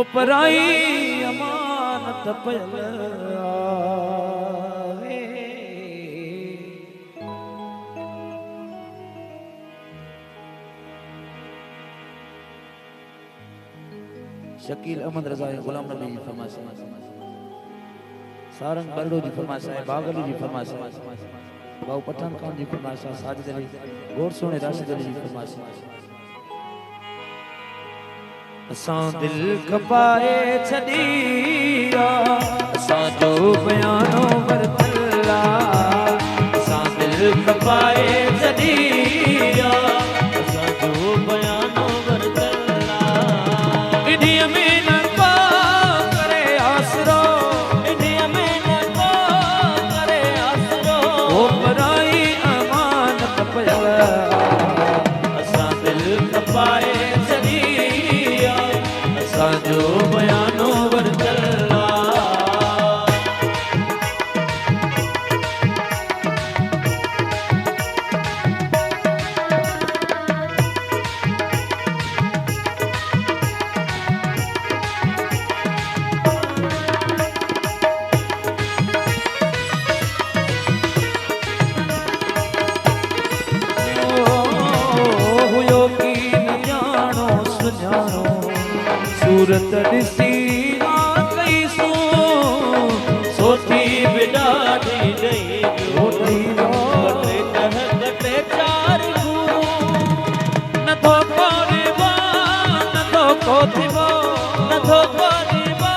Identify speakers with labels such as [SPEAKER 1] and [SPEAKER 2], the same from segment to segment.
[SPEAKER 1] उपराई अमानत पयल आवे। शकील अहमद रजा गुलाम नबी जी फरमाइश सारंग बरडो जी फरमाइश बागली जी फरमाइश बाऊ पठान खान जी फरमाइश साजिद अली गोर सोने राशिद अली जी फरमाइश असां दिल खपाए छदिया असां जो बयानो वरतला असां दिल खपाए छदिया असां जो बयानो वरतला इंडिया में न को करे आसरो इंडिया में न को करे आसरो ओ पराई अमानत पयल असां दिल खपाए जो बयानो वरतला सूरत ॾिसी कई सो सोची बिॾाढी ॾेई कटे कह कटे चार गुरू नथो को ॾिबो नथो को थिबो नथो को ॾिबो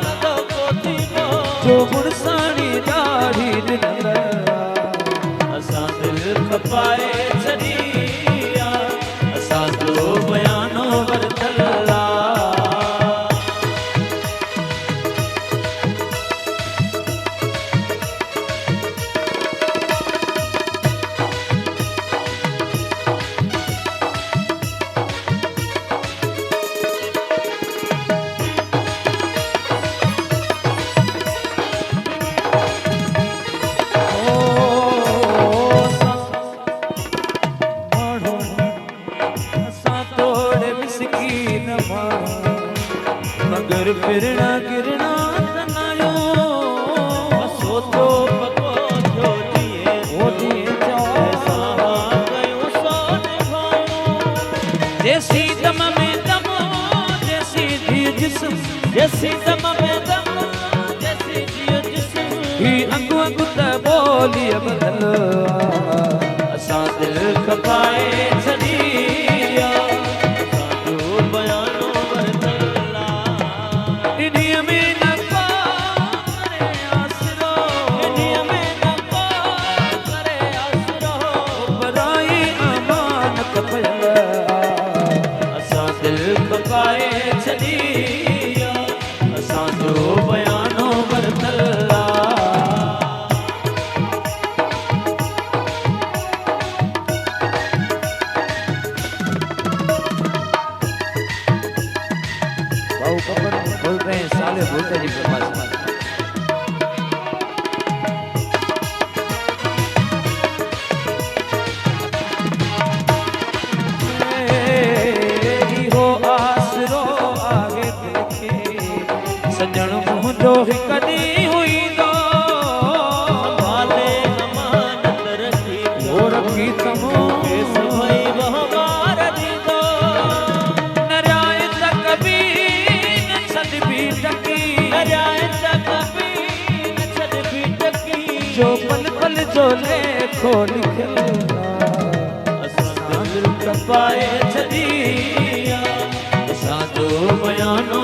[SPEAKER 1] नथो को थिबो जो मुड़साणी ॾाढी ॾिनल असां दिल खपाए छॾिया असां जो बयानो वरतला मगर फिरना गिरना तनायो सो तो पको जो दिए वो दिए ऐसा गयो सो निभायो जैसी दम में दम जैसी धी जिस्म जैसी दम में दम जैसी धी जिस्म ही अंग अंग त बोली बदल असां दिल खपाए छॾिया असां जो बयानो खपाए छॾिया असां जो बयानो वरतला बाऊ पवन बोल रहे हैं साले भूत जी के पास सजण मुंहिंजो कॾहिं हुईंदो संभाले अमानत रखी हो रखी तमो सभई वहवार ॾींदो नरियायत कभी न छॾबी टकी नरियायत कभी न छॾबी टकी जो पल पल जो लेखो लिखियल असां दिल खपाए छॾिया असां जो बयानो